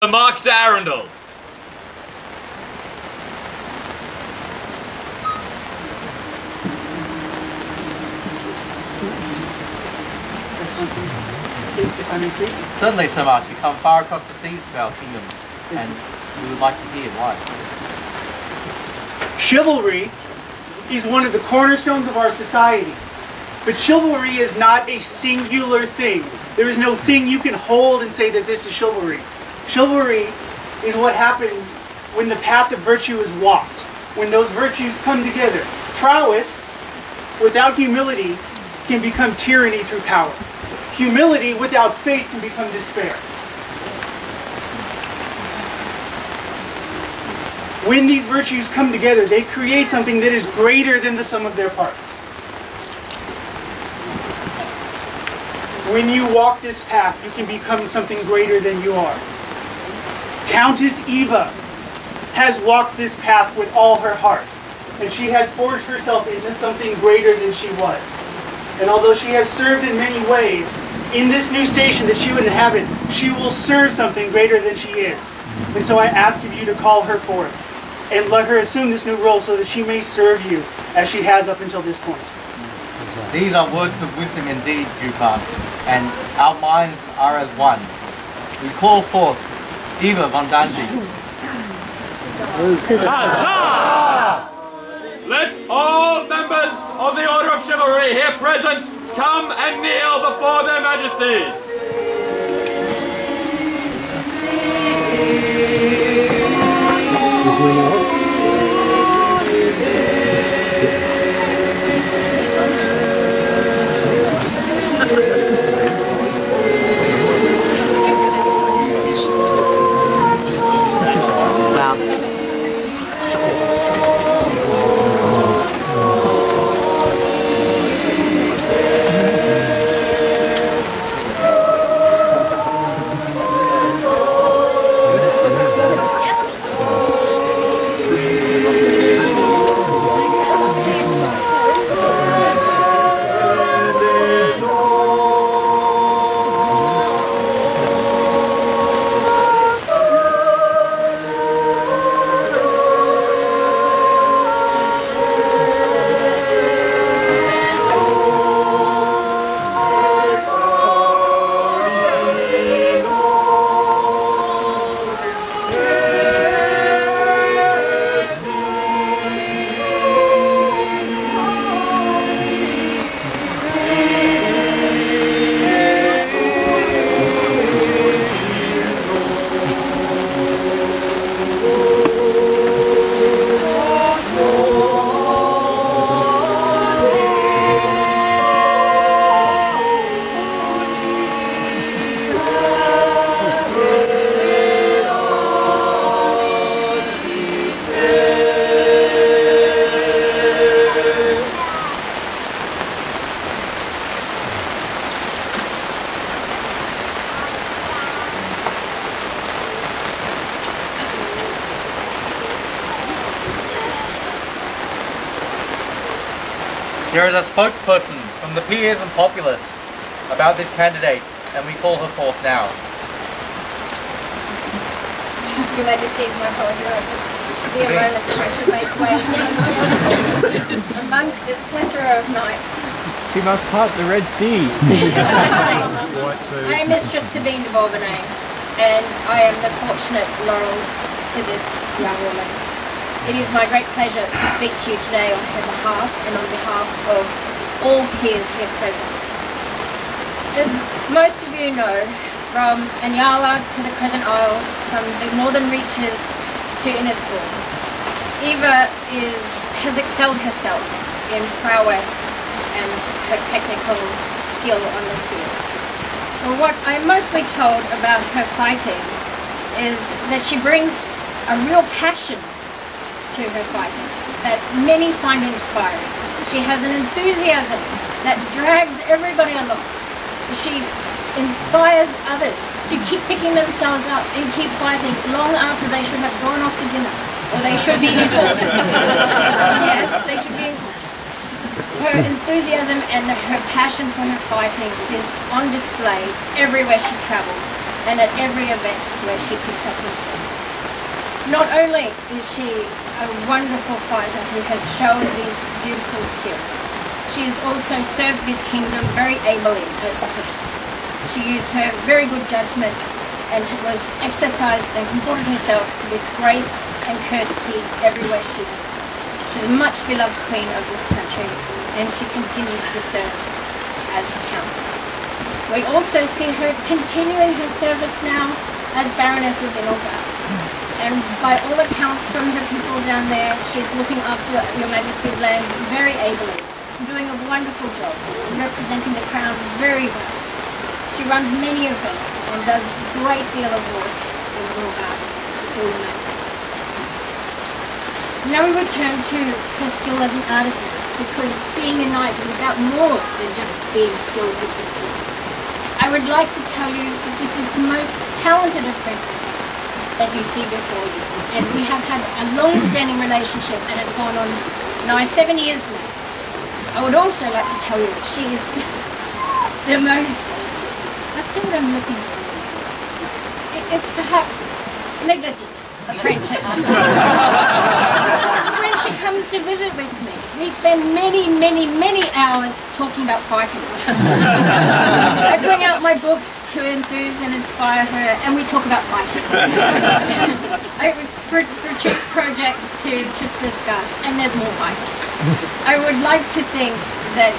Mark Darrandall. If I may speak? Certainly, Sir March. You come far across the seas to our kingdom, and we would like to hear why. Chivalry is one of the cornerstones of our society. But chivalry is not a singular thing. There is no thing you can hold and say that this is chivalry. Chivalry is what happens when the path of virtue is walked, when those virtues come together. Prowess, without humility, can become tyranny through power. Humility without faith can become despair. When these virtues come together, they create something that is greater than the sum of their parts. When you walk this path, you can become something greater than you are. Countess Eva has walked this path with all her heart, and she has forged herself into something greater than she was. And although she has served in many ways, in this new station that she would inhabit, she will serve something greater than she is. And so I ask of you to call her forth and let her assume this new role so that she may serve you as she has up until this point. These are words of wisdom indeed, Duke, and our minds are as one. We call forth Eva von Danzig. Let all members of the Order of Chivalry here present come and kneel before their majesties. There is a spokesperson from the peers and populace about this candidate, and we call her forth now. Your Majesty, my apologies. Be a moment to make way amongst this plethora of knights. She must part the Red Sea. I am Mistress Sabine de Bourbonnais, and I am the fortunate laurel to this young woman. It is my great pleasure to speak to you today on her behalf and on behalf of all peers here present. As most of you know, from Anyala to the Crescent Isles, from the northern reaches to Innisfree, Eva has excelled herself in prowess and her technical skill on the field. Well, what I'm mostly told about her fighting is that she brings a real passion to her fighting that many find inspiring. She has an enthusiasm that drags everybody along. She inspires others to keep picking themselves up and keep fighting long after they should have gone off to dinner, or they should be informed. Yes, they should be informed. Her enthusiasm and her passion for her fighting is on display everywhere she travels. and at every event where she picks up her sword. Not only is she a wonderful fighter who has shown these beautiful skills, she has also served this kingdom very ably as a queen. She used her very good judgment and was exercised and comported herself with grace and courtesy everywhere she went. She's a much beloved queen of this country, and she continues to serve as countess. We also see her continuing her service now as Baroness of Inalgar. And by all accounts from her people down there, she's looking after Your Majesty's lands very ably, doing a wonderful job, representing the crown very well. She runs many events and does a great deal of work in Inalgar for Your Majesties. Now we return to her skill as an artisan, because being a knight is about more than just being skilled with the sword. I would like to tell you that this is the most talented apprentice that you see before you, and we have had a long-standing relationship that has gone on nigh 7 years now. I would also like to tell you that she is the most, let's see what I'm looking for. It's perhaps negligent apprentice. When she comes to visit with me, we spend many hours talking about fighting. I bring out my books to enthuse and inspire her, and we talk about fighting. I produce projects to discuss, and there's more fighting. I would like to think that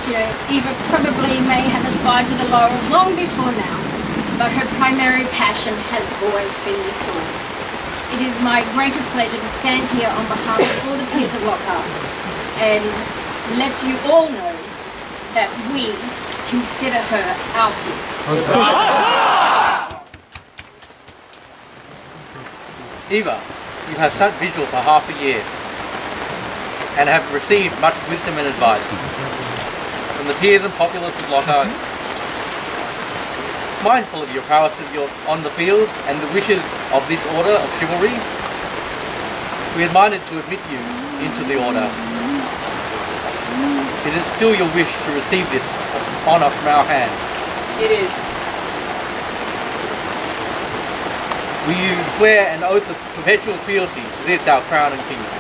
Eva probably may have aspired to the laurel long before now, but her primary passion has always been the sword. It is my greatest pleasure to stand here on behalf of all the peers of Lockhart and let you all know that we consider her our peer. Eva, you have sat vigil for half a year and have received much wisdom and advice from the peers and populace of Lockhart. Mindful of your prowess on the field and the wishes of this order of chivalry, we are minded to admit you into the order. Is it still your wish to receive this honour from our hand? It is. Will you swear an oath of perpetual fealty to this our crown and kingdom?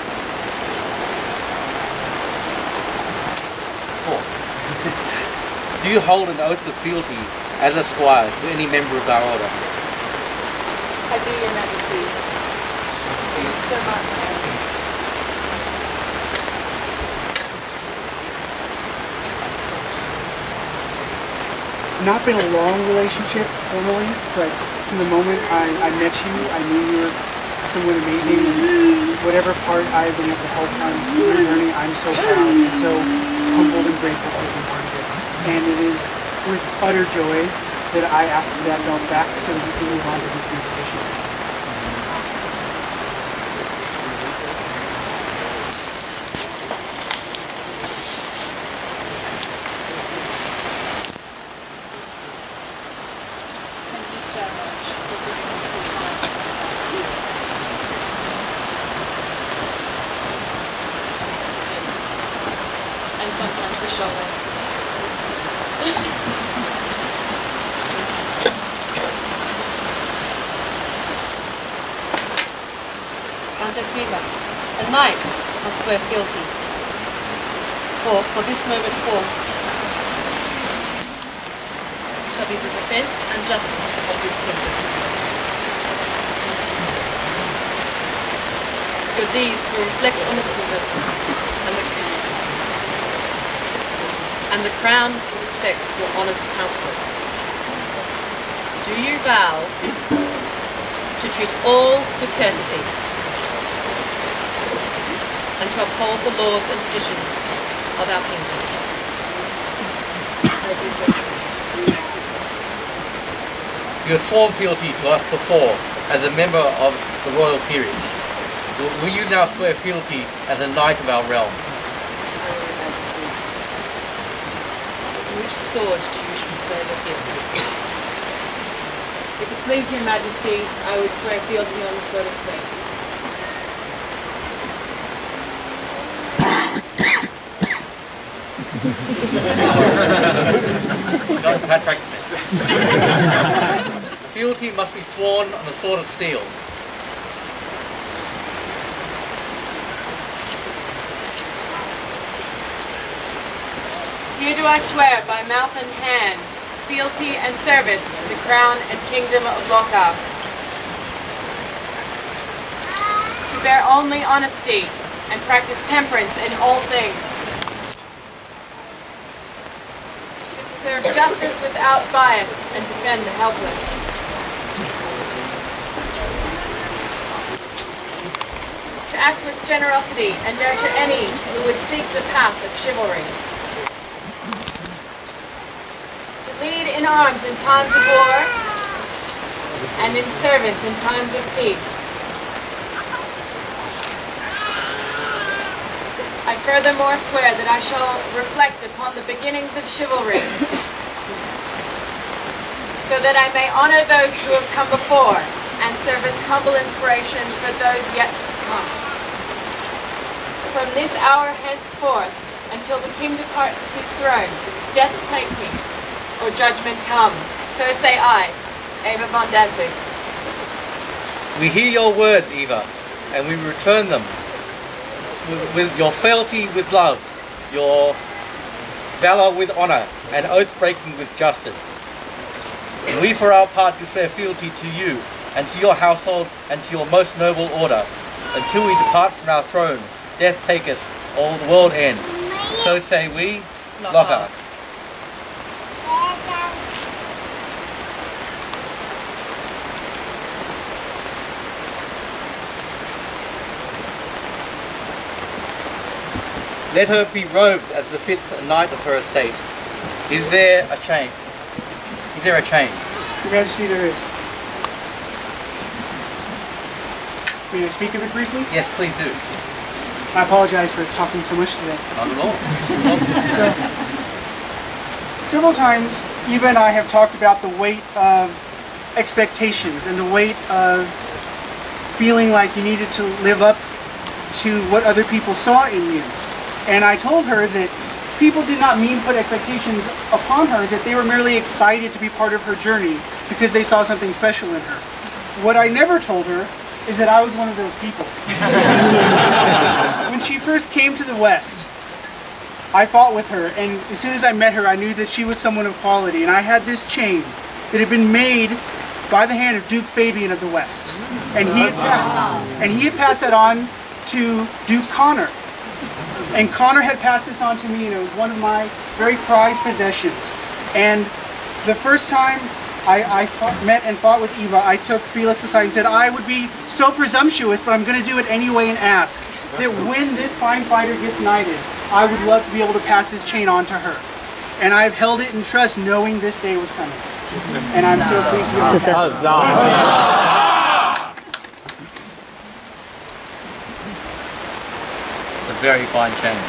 Do you hold an oath of fealty as a squire to any member of our order? I do, Your Majesties. To Sir Martin. Not been a long relationship formally, but from the moment I met you, I knew you were someone amazing, and whatever part I've been able to help on your journey, I'm so proud and so humbled and grateful to be part of it. And it is with utter joy that I ask for that belt back so that we can move on to this new position. Thank you so much for giving me the time. Assistance. And sometimes a shoulder. Countess Eva, a knight must swear fealty. For this moment forth shall be the defence and justice of this kingdom. Your deeds will reflect on the kingdom and the crown will respect your honest counsel. Do you vow to treat all with courtesy and to uphold the laws and traditions of our kingdom? I do so. You have sworn fealty to us before as a member of the royal peerage. Will you now swear fealty as a knight of our realm? Which sword do you wish to swear your fealty? If it please your Majesty, I would swear fealty on the sword of state. Not Patrick. fealty must be sworn on a sword of steel. Here do I swear by mouth and hand, fealty and service to the crown and kingdom of Lochar. To bear only honesty and practice temperance in all things. To serve justice without bias and defend the helpless. To act with generosity and nurture any who would seek the path of chivalry. To lead in arms in times of war and in service in times of peace. I furthermore swear that I shall reflect upon the beginnings of chivalry, so that I may honor those who have come before and serve as humble inspiration for those yet to come. From this hour henceforth, until the king depart his throne, death take me, or judgment come. So say I, Eva von Danzig. We hear your word, Eva, and we return them. With your fealty with love, your valor with honor, and oath-breaking with justice. And we for our part do swear fealty to you, and to your household, and to your most noble order, until we depart from our throne, death take us, or the world end. So say we, Lochar. Let her be robed as befits a knight of her estate. Is there a chain? Is there a chain? Your Majesty, there is. May I speak of it briefly? Yes, please do. I apologize for talking so much today. Not at all. Several times, Eva and I have talked about the weight of expectations and the weight of feeling like you needed to live up to what other people saw in you. And I told her that people did not mean put expectations upon her, that they were merely excited to be part of her journey because they saw something special in her. What I never told her is that I was one of those people. When she first came to the West, I fought with her, and as soon as I met her, I knew that she was someone of quality. And I had this chain that had been made by the hand of Duke Fabian of the West. And he had passed that on to Duke Connor. And Connor had passed this on to me, and it was one of my very prized possessions. And the first time I met and fought with Eva, I took Felix aside and said, I would be so presumptuous, but I'm going to do it anyway and ask that when this fine fighter gets knighted, I would love to be able to pass this chain on to her. And I've held it in trust knowing this day was coming. And I'm so pleased with it. Very fine chain.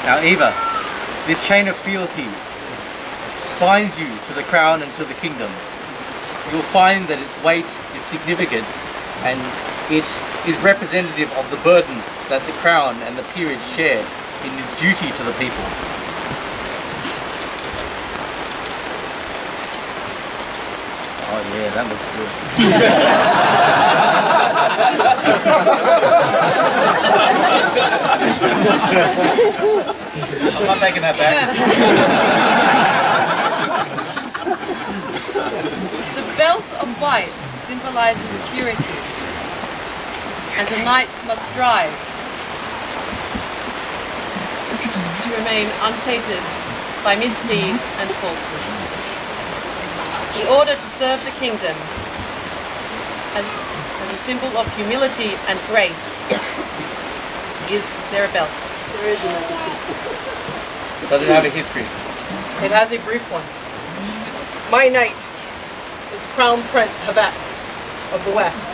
Now Eva, this chain of fealty binds you to the crown and to the kingdom. You'll find that its weight is significant and it is representative of the burden that the crown and the peerage share in its duty to the people. Oh yeah, that looks good. I'm not taking that back. The belt of white symbolizes purity, and a knight must strive to remain untainted by misdeeds and falsehoods. In order to serve the kingdom as a symbol of humility and grace is their belt. There is a Majesty. Does it have a history? It has a brief one. My knight is Crown Prince Havet of the West,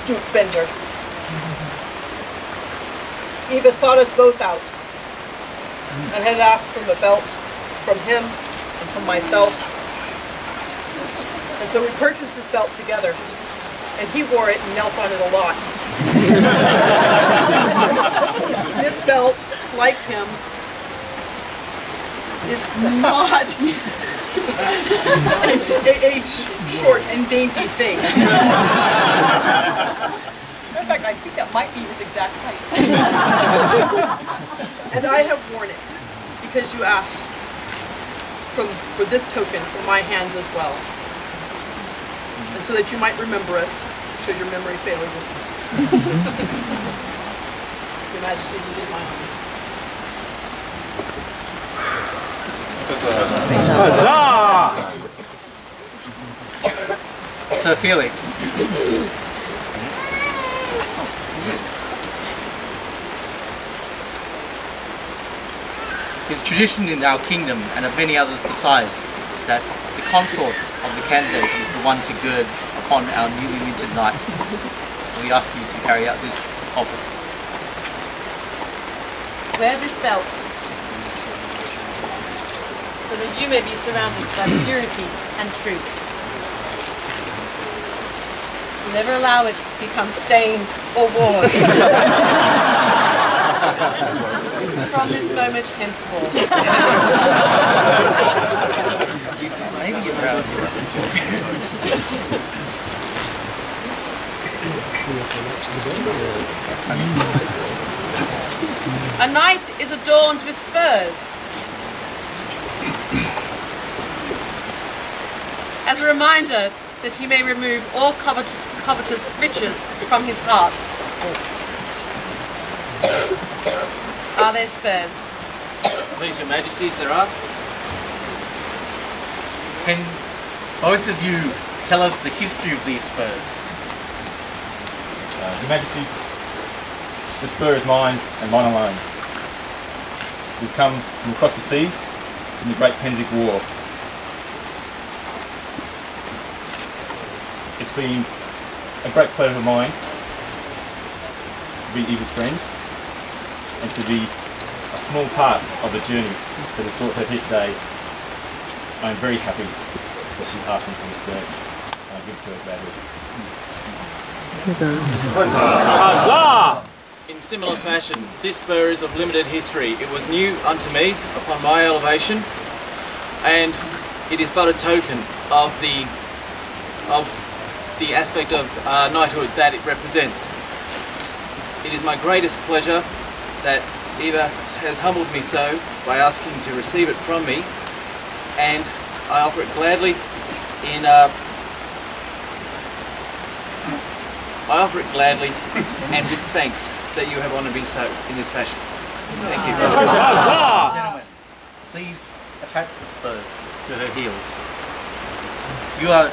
Duke Bender. Eva sought us both out and had asked for the belt from him and from myself. And so we purchased this belt together, and he wore it and knelt on it a lot. This belt, like him, is not a short and dainty thing. In fact, I think that might be his exact height. And I have worn it because you asked for this token from my hands as well. And so that you might remember us, should your memory fail you. Your Majesty, you did my honor. Sir Felix. It's tradition in our kingdom, and of many others besides, that the consort of the candidate is the one to gird upon our newly minted knight. We ask you to carry out this office. Wear this belt, so that you may be surrounded by purity and truth. Never allow it to become stained or worn. From this moment henceforth. Maybe you're proud. A knight is adorned with spurs. As a reminder that he may remove all covetous riches from his heart. Are there spurs? Please, Your Majesties, there are. Can both of you tell us the history of these spurs? Your Majesty, the spur is mine and mine alone. It has come from across the seas in the Great Pennsic War. It's been a great pleasure of mine to be Eva's friend and to be a small part of the journey that has brought her here today. I am very happy that she asked me for this spur, and I give it to her gladly. In similar fashion, this spur is of limited history. It was new unto me upon my elevation, and it is but a token of the aspect of knighthood that it represents. It is my greatest pleasure that Eva has humbled me so by asking to receive it from me, and I offer it gladly and with thanks that you have honoured me so in this fashion. Thank you. Gentlemen, please attach the spurs to her heels. You are...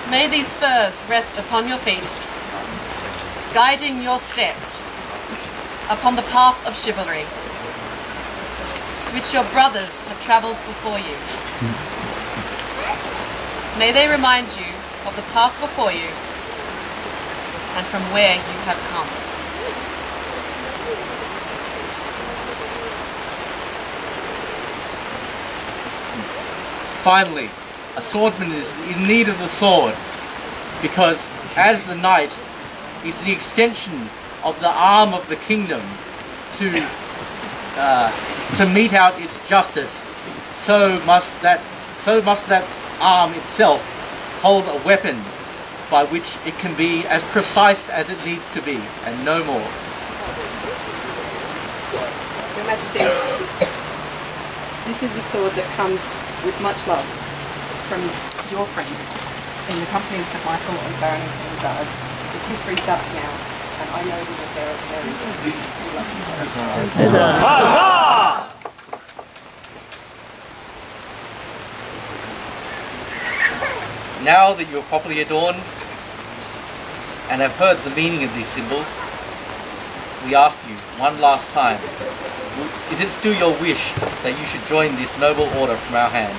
May these spurs rest upon your feet, guiding your steps upon the path of chivalry, which your brothers have travelled before you. May they remind you of the path before you and from where you have come. Finally, a swordsman is in need of the sword, because as the knight is the extension of the arm of the kingdom to mete out its justice, so must that arm itself hold a weapon by which it can be as precise as it needs to be, and no more. Your Majesty, this is a sword that comes with much love from your friends in the company of Sir Michael and Baron Ingard. Its history starts now, and I know that they're very Now that you are properly adorned and have heard the meaning of these symbols, we ask you one last time, is it still your wish that you should join this noble order from our hand?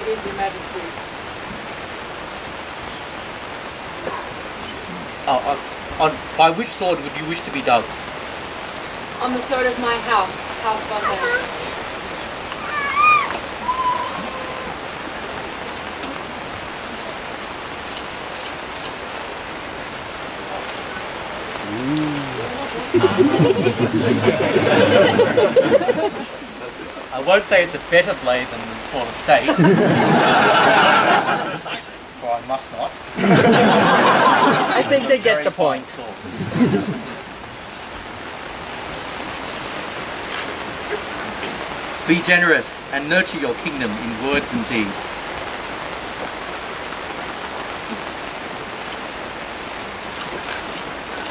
It is, Your Majesties. By which sword would you wish to be dubbed? On the sword of my house, House von Hansen. I won't say it's a better blade than the Sword of State. For I must not. I think they get the point. Be generous and nurture your kingdom in words and deeds.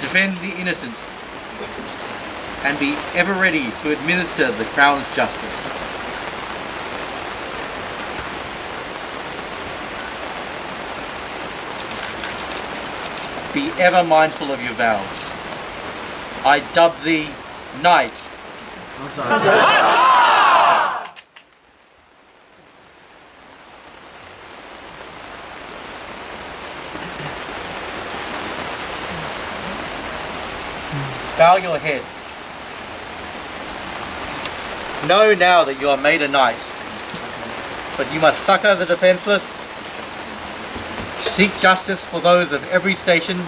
Defend the innocent and be ever ready to administer the crown's justice. Be ever mindful of your vows. I dub thee Knight. Bow your head. Know now that you are made a knight, but you must succor the defenceless, seek justice for those of every station,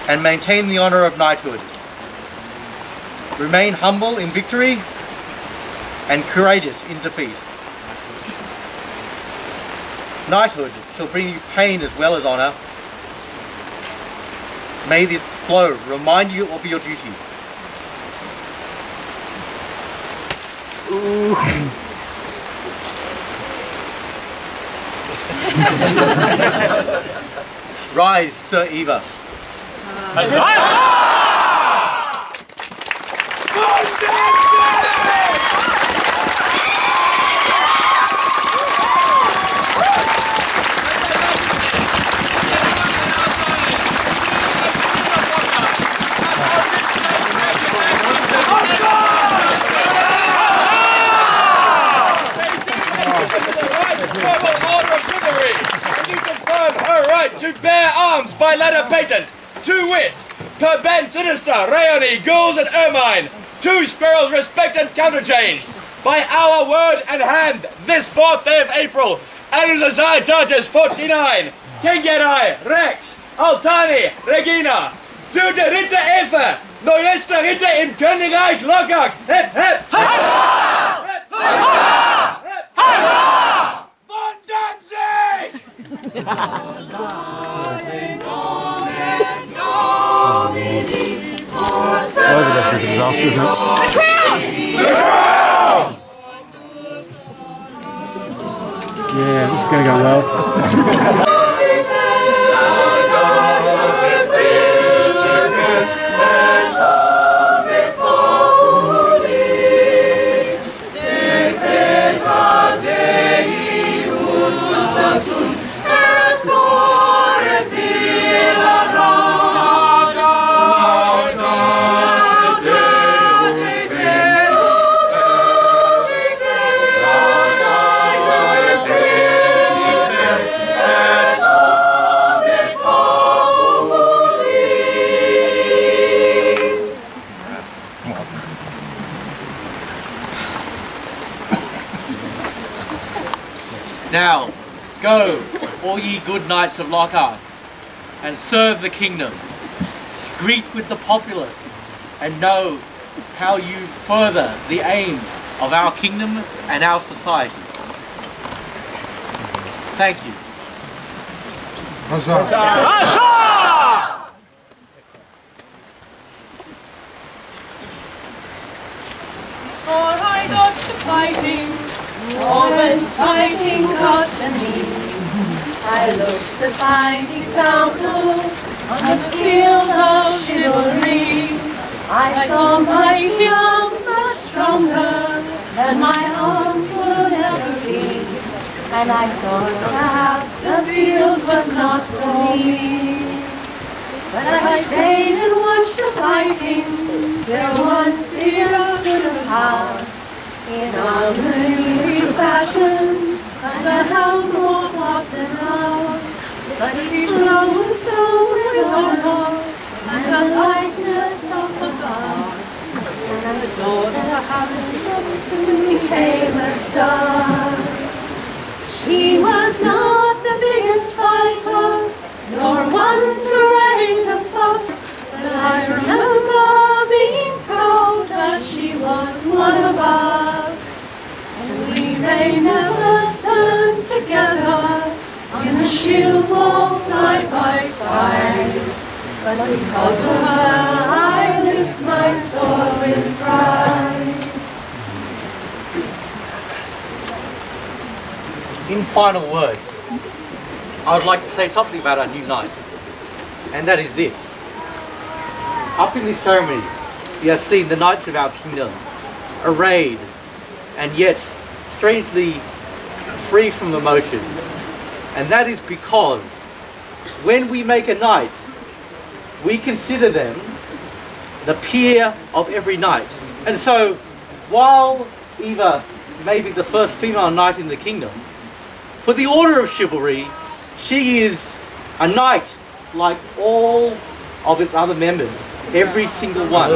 and maintain the honour of knighthood. Remain humble in victory and courageous in defeat. Knighthood shall bring you pain as well as honour. May this blow remind you of your duty. Rise, Sir Evas. To bear arms by letter patent, to wit, per band sinister, Rayoni, gules and ermine, 2 squirrels respect and counterchanged, by our word and hand, this 4th day of April, Anusazitatis 49, Kingerai, Rex, Altani, Regina, Führte Ritter Eva, neuester Ritter im Königreich Lokak, hep, hep, von Danzig! That was a bit of a disaster, isn't it? Yeah, this is going to go well. Now, go, all ye good knights of Lockhart, and serve the kingdom. Greet with the populace, and know how you further the aims of our kingdom and our society. Thank you. Huzzah! For I got to fighting, war and fighting got to me. I looked to find examples on the field of chivalry. I saw mighty arms much stronger than my arms would ever be. And I thought perhaps the field was not for me. But I stayed and watched the fighting till one fierce stood apart. In armory fashion, and a helm more fought than out. But he glowed so with honor, and the lightness of the heart. And the sword of the house became a star. She was not the biggest fighter, nor one to raise a fuss, but I remember being proud that she was one of us. and she'll fall side by side. But because of her, I lift my sword with pride. In final words, I would like to say something about our new knight, and that is this. Up in this ceremony, we have seen the knights of our kingdom arrayed and yet strangely free from emotion. And that is because when we make a knight, we consider them the peer of every knight. And so, while Eva may be the first female knight in the kingdom, for the order of chivalry, she is a knight like all of its other members, every single one.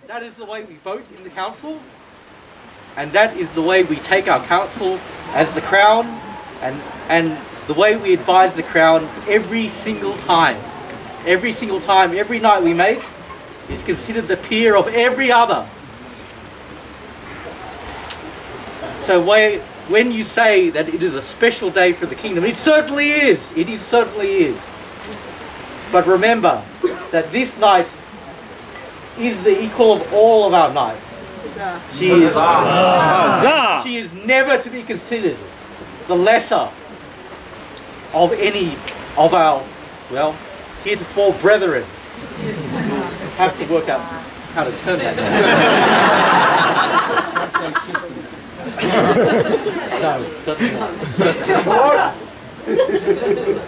That is the way we vote in the council, and that is the way we take our council as the crown, and the way we advise the crown every single time. Every single time, every knight we make is considered the peer of every other. So when you say that it is a special day for the kingdom, it certainly is. It certainly is. But remember that this knight is the equal of all of our knights. She is never to be considered the lesser of any of our, well, heretofore brethren. Have to work out how to turn that. No, certainly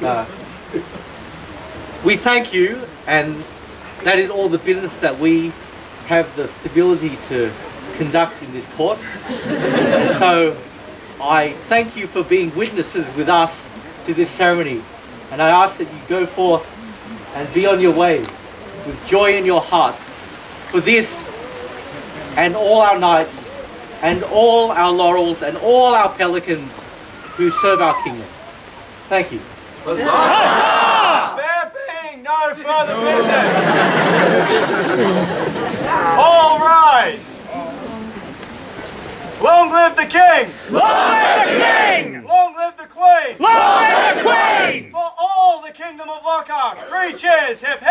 not. We thank you, and that is all the business that we have the stability to conduct in this court. And so I thank you for being witnesses with us to this ceremony, and I ask that you go forth and be on your way with joy in your hearts for this and all our knights and all our laurels and all our pelicans who serve our kingdom. Thank you. There being no further business, all rise. Long live the king! Long live the king! Long live the queen! Long live the queen! For all the kingdom of Lockhart, 3 cheers, hip hip!